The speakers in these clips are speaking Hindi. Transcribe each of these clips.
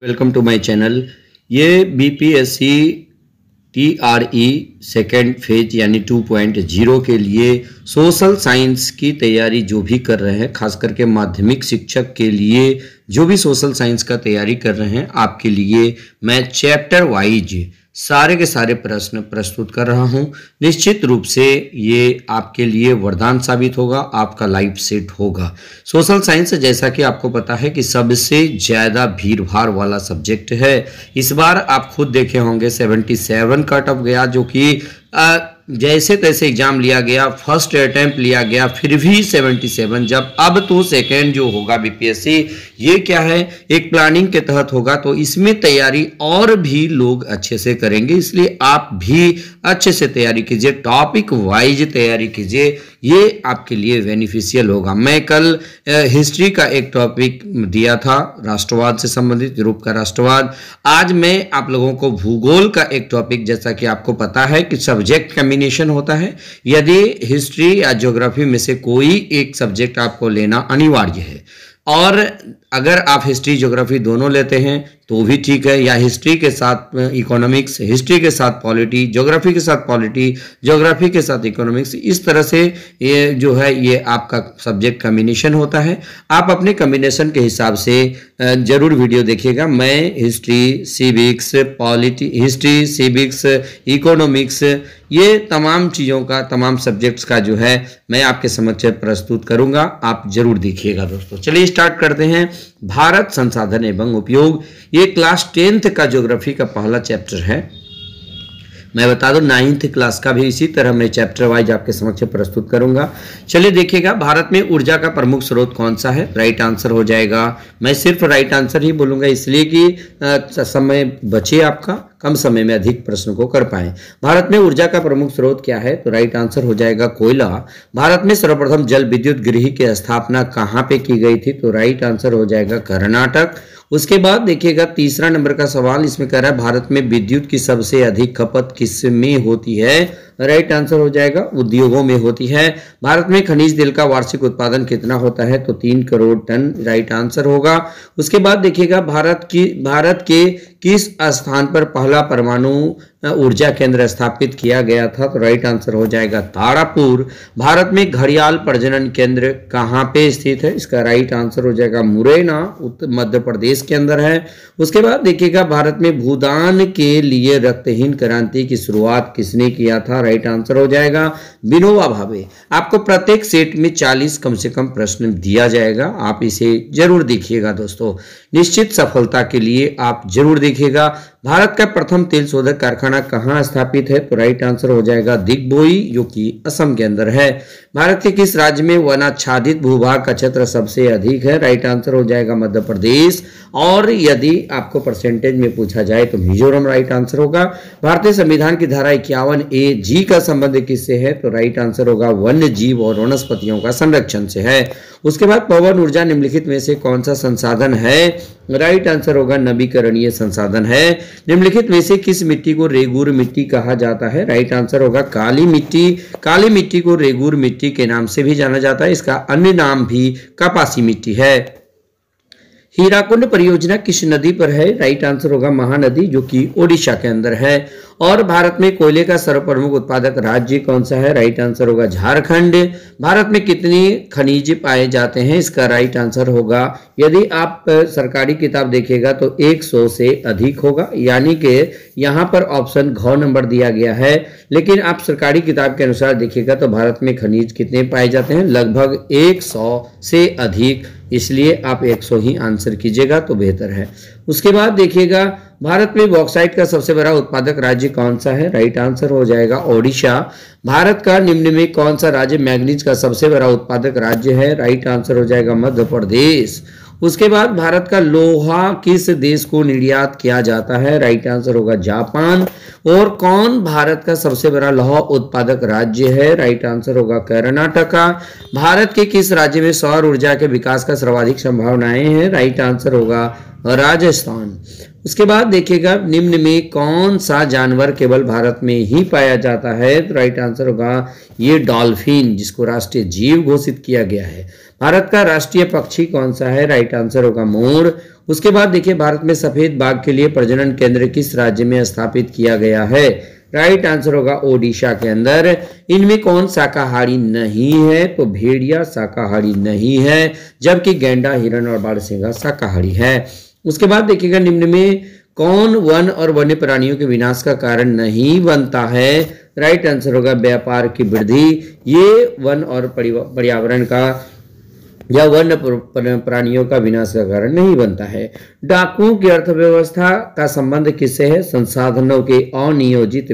Welcome to my channel. ये बीपीएससी टीआरई सेकेंड फेज यानी 2.0 के लिए सोशल साइंस की तैयारी जो भी कर रहे हैं, खास करके माध्यमिक शिक्षक के लिए जो भी सोशल साइंस का तैयारी कर रहे हैं, आपके लिए मैं चैप्टर वाइज सारे के सारे प्रश्न प्रस्तुत कर रहा हूं। निश्चित रूप से ये आपके लिए वरदान साबित होगा, आपका लाइफ सेट होगा। सोशल साइंस जैसा कि आपको पता है कि सबसे ज़्यादा भीड़ भाड़ वाला सब्जेक्ट है। इस बार आप खुद देखे होंगे 77 कट ऑफ गया, जो कि जैसे तैसे एग्जाम लिया गया, फर्स्ट अटेम्प्ट लिया गया, फिर भी 77। जब अब तो सेकेंड जो होगा बीपीएससी, ये क्या है, एक प्लानिंग के तहत होगा, तो इसमें तैयारी और भी लोग अच्छे से करेंगे। इसलिए आप भी अच्छे से तैयारी कीजिए, टॉपिक वाइज तैयारी कीजिए, ये आपके लिए बेनिफिशियल होगा। मैं कल हिस्ट्री का एक टॉपिक दिया था, राष्ट्रवाद से संबंधित, यूरोप का राष्ट्रवाद। आज मैं आप लोगों को भूगोल का एक टॉपिक, जैसा कि आपको पता है कि सब्जेक्ट कॉम्बिनेशन होता है, यदि हिस्ट्री या ज्योग्राफी में से कोई एक सब्जेक्ट आपको लेना अनिवार्य है, और अगर आप हिस्ट्री ज्योग्राफी दोनों लेते हैं तो भी ठीक है, या हिस्ट्री के साथ इकोनॉमिक्स, हिस्ट्री के साथ पॉलिटी, ज्योग्राफी के साथ पॉलिटी, ज्योग्राफी के साथ इकोनॉमिक्स, इस तरह से ये जो है ये आपका सब्जेक्ट कॉम्बिनेशन होता है। आप अपने कॉम्बिनेशन के हिसाब से जरूर वीडियो देखिएगा। मैं history, civics, polity, history, civics, economics, ये तमाम चीज़ों का, तमाम सब्जेक्ट्स का जो है मैं आपके समक्ष प्रस्तुत करूंगा, आप जरूर देखिएगा दोस्तों। चलिए स्टार्ट करते हैं। भारत संसाधन एवं उपयोग, ये क्लास 10th का ज्योग्राफी का पहला चैप्टर है। मैं बता दूं 9th क्लास का भी इसी तरह मैं चैप्टर वाइज आपके समक्ष प्रस्तुत करूंगा। चलिए देखिएगा, भारत में ऊर्जा का प्रमुख स्रोत कौन सा है? राइट आंसर हो जाएगा। मैं सिर्फ राइट आंसर ही बोलूंगा, इसलिए कि समय बचे आपका, कम समय में अधिक प्रश्न को कर पाएं। भारत में ऊर्जा का प्रमुख स्रोत क्या है? तो राइट आंसर हो जाएगा कोयला। भारत में सर्वप्रथम जल विद्युत गृह की स्थापना कहाँ पे की गई थी? तो राइट आंसर हो जाएगा कर्नाटक। उसके बाद देखिएगा तीसरा नंबर का सवाल, इसमें कह रहा है भारत में विद्युत की सबसे अधिक खपत किस में होती है? राइट आंसर हो जाएगा उद्योगों में होती है। भारत में खनिज तेल का वार्षिक उत्पादन कितना होता है? तो 3 करोड़ टन, राइट आंसर होगा। उसके बाद देखिएगा भारत के किस स्थान पर पहला परमाणु ऊर्जा केंद्र स्थापित किया गया था? तो राइट आंसर हो जाएगा तारापुर। भारत में घड़ियाल प्रजनन केंद्र कहाँ पे स्थित है? इसका राइट आंसर हो जाएगा मुरैना, मध्य प्रदेश के अंदर है। उसके बाद देखिएगा भारत में भूदान के लिए रक्तहीन क्रांति की शुरुआत किसने किया था? राइट आंसर हो जाएगा विनोबा भावे। आपको प्रत्येक सेट में 40 कम से कम प्रश्न दिया जाएगा, आप इसे जरूर देखिएगा दोस्तों। निश्चित सफलता के लिए आप जरूर देखिएगा। भारत का प्रथम तेल शोधक कारखाना कहाँ स्थापित है? तो राइट आंसर हो जाएगा दिग्बोई, जो कि असम के अंदर है। भारत के किस राज्य में वनाच्छादित भूभाग का क्षेत्र सबसे अधिक है? राइट आंसर हो जाएगा मध्य प्रदेश। और यदि आपको परसेंटेज में पूछा जाए तो मिजोरम राइट आंसर होगा। भारतीय संविधान की धारा 51A(G) का संबंध किससे है? तो राइट आंसर होगा वन्य जीव और वनस्पतियों का संरक्षण से है। उसके बाद पवन ऊर्जा निम्नलिखित में से कौन सा संसाधन है? राइट आंसर होगा नवीकरणीय संसाधन है। निम्नलिखित में से किस मिट्टी को रेगूर मिट्टी कहा जाता है? राइट आंसर होगा काली मिट्टी। काली मिट्टी को रेगूर मिट्टी के नाम से भी जाना जाता है, इसका अन्य नाम भी कपासी मिट्टी है। हीराकुंड परियोजना किस नदी पर है? राइट आंसर होगा महानदी, जो कि ओडिशा के अंदर है। और भारत में कोयले का सर्वप्रमुख उत्पादक राज्य कौन सा है? राइट आंसर होगा झारखंड। भारत में कितनी खनिज पाए जाते हैं? इसका राइट आंसर होगा, यदि आप सरकारी किताब देखिएगा तो 100 से अधिक होगा, यानी कि यहाँ पर ऑप्शन घ नंबर दिया गया है, लेकिन आप सरकारी किताब के अनुसार देखिएगा तो भारत में खनिज कितने पाए जाते हैं? लगभग 100 से अधिक, इसलिए आप 100 ही आंसर कीजिएगा तो बेहतर है। उसके बाद देखिएगा भारत में बॉक्साइट का सबसे बड़ा उत्पादक राज्य कौन सा है? राइट आंसर हो जाएगा ओडिशा। भारत का निम्न में कौन सा राज्य मैग्नीज का सबसे बड़ा उत्पादक राज्य है? राइट आंसर हो जाएगा मध्य प्रदेश। उसके बाद भारत का लोहा किस देश को निर्यात किया जाता है? राइट आंसर होगा जापान। और कौन भारत का सबसे बड़ा लौह उत्पादक राज्य है? राइट आंसर होगा कर्नाटका। भारत के किस राज्य में सौर ऊर्जा के विकास का सर्वाधिक संभावनाएं हैं? राइट आंसर होगा राजस्थान। उसके बाद देखिएगा निम्न में कौन सा जानवर केवल भारत में ही पाया जाता है, तो राइट आंसर होगा ये डॉल्फिन, जिसको राष्ट्रीय जीव घोषित किया गया है। भारत का राष्ट्रीय पक्षी कौन सा है, राइट आंसर होगा मोर। उसके बाद देखिए भारत में सफेद बाघ के लिए प्रजनन केंद्र किस राज्य में स्थापित किया गया है, राइट आंसर होगा ओडिशा के अंदर। इनमें कौन शाकाहारी नहीं है, तो भेड़िया शाकाहारी नहीं है, जबकि गैंडा, हिरण और बारहसिंगा शाकाहारी है। उसके बाद देखिएगा निम्न में कौन वन और वन्य प्राणियों के विनाश का कारण नहीं बनता है, राइट आंसर होगा व्यापार की वृद्धि। ये वन और पर्यावरण का या वन्य प्राणियों का विनाश का कारण नहीं बनता है। डाकुओं की अर्थव्यवस्था का संबंध किससे है, संसाधनों के अनियोजित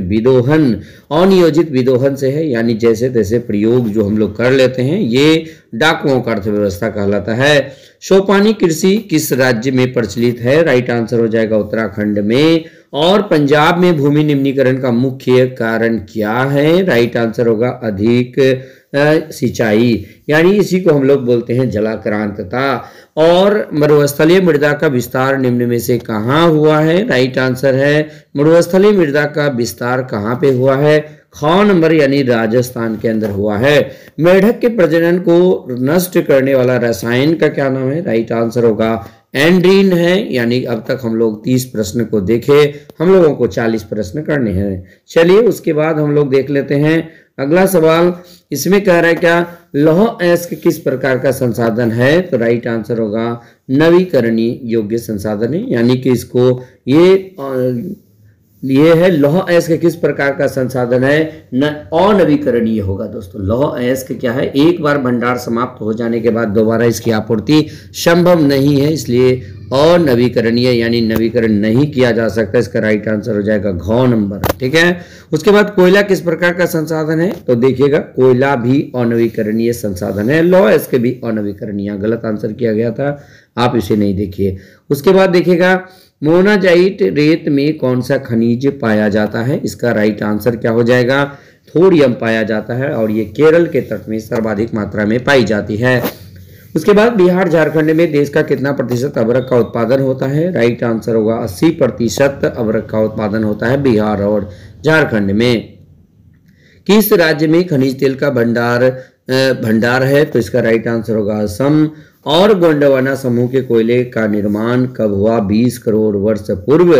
विदोहन से है, यानी जैसे तैसे प्रयोग जो हम लोग कर लेते हैं, ये डाकुओं का अर्थव्यवस्था कहलाता है। सोपानी कृषि किस राज्य में प्रचलित है, राइट आंसर हो जाएगा उत्तराखंड में। और पंजाब में भूमि निम्नीकरण का मुख्य कारण क्या है, राइट आंसर होगा अधिक सिंचाई, यानी इसी को हम लोग बोलते हैं जलाक्रांतता। और मरुस्थलीय मृदा का विस्तार निम्न में से कहाँ हुआ है, राइट आंसर है मरुस्थलीय मृदा का विस्तार कहाँ पे हुआ है, ख नंबर यानी राजस्थान के अंदर हुआ है। मेढक के प्रजनन को नष्ट करने वाला रसायन का क्या नाम है, राइट आंसर होगा एंड्रीन है। यानी अब तक हम लोग 30 प्रश्न को देखे, हम लोगों को 40 प्रश्न करने हैं। चलिए उसके बाद हम लोग देख लेते हैं अगला सवाल। इसमें कह रहा है क्या, लौह अयस्क किस प्रकार का संसाधन है, तो राइट आंसर होगा नवीकरणीय योग्य संसाधन है, यानी कि इसको ये है लौह अयस्क किस प्रकार का संसाधन है, अनवीकरणीय होगा दोस्तों। लौह अयस्क क्या है, एक बार भंडार समाप्त हो जाने के बाद दोबारा इसकी आपूर्ति संभव नहीं है, इसलिए अनवीकरणीय यानी नवीकरण नहीं किया जा सकता। इसका राइट आंसर हो जाएगा घ नंबर, ठीक है। उसके बाद कोयला किस प्रकार का संसाधन है, तो देखिएगा कोयला भी अनवीकरणीय संसाधन है, लौह अयस्क भी अनवीकरणीय, गलत आंसर किया गया था, आप इसे नहीं देखिए। उसके बाद देखिएगा मोनाजाइट रेत में कौन सा खनिज पाया जाता है, इसका राइट आंसर क्या हो जाएगा, थोरियम पाया जाता है, और ये केरल के तट में सर्वाधिक मात्रा में पाई जाती है। उसके बाद बिहार झारखंड में देश का कितना प्रतिशत अबरक का उत्पादन होता है, राइट आंसर होगा 80% अबरक का उत्पादन होता है बिहार और झारखंड में। किस राज्य में खनिज तेल का भंडार है, तो इसका राइट आंसर होगा असम। और गोंडवाना समूह के कोयले का निर्माण कब हुआ, 20 करोड़ वर्ष पूर्व,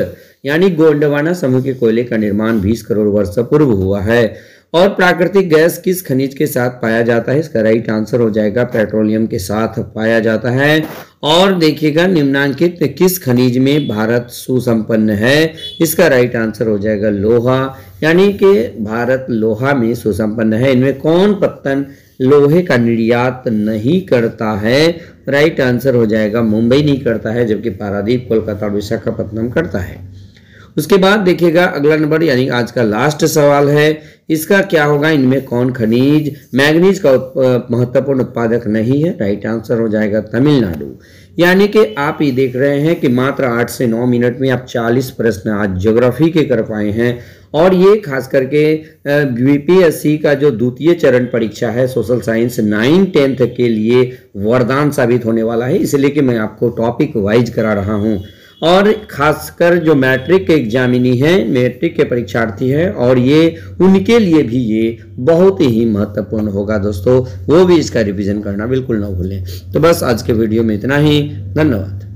यानी गोंडवाना समूह के कोयले का निर्माण 20 करोड़ वर्ष पूर्व हुआ है। और प्राकृतिक गैस किस खनिज के साथ पाया जाता है, इसका राइट आंसर हो जाएगा पेट्रोलियम के साथ पाया जाता है। और देखिएगा निम्नांकित किस खनिज में भारत सुसंपन्न है, इसका राइट आंसर हो जाएगा लोहा, यानी कि भारत लोहा में सुसंपन्न है। इनमें कौन पत्तन लोहे का निर्यात नहीं करता है, राइट आंसर हो जाएगा मुंबई नहीं करता है, जबकि पारादीप, कोलकाता और विशाखापट्टनम करता है। उसके बाद देखिएगा अगला नंबर यानी आज का लास्ट सवाल है, इसका क्या होगा, इनमें कौन खनिज मैग्नीज का महत्वपूर्ण उत्पादक नहीं है, राइट आंसर हो जाएगा तमिलनाडु। यानी कि आप ये देख रहे हैं कि मात्र 8 से 9 मिनट में आप 40 प्रश्न आज ज्योग्राफी के कर पाए हैं, और ये खास करके बीपीएससी का जो द्वितीय चरण परीक्षा है सोशल साइंस 9-10 के लिए वरदान साबित होने वाला है, इसलिए कि मैं आपको टॉपिक वाइज करा रहा हूँ। और खासकर जो मैट्रिक के एग्जामिनी हैं, मैट्रिक के परीक्षार्थी हैं, और ये उनके लिए भी ये बहुत ही महत्वपूर्ण होगा दोस्तों, वो भी इसका रिवीजन करना बिल्कुल ना भूलें। तो बस आज के वीडियो में इतना ही, धन्यवाद।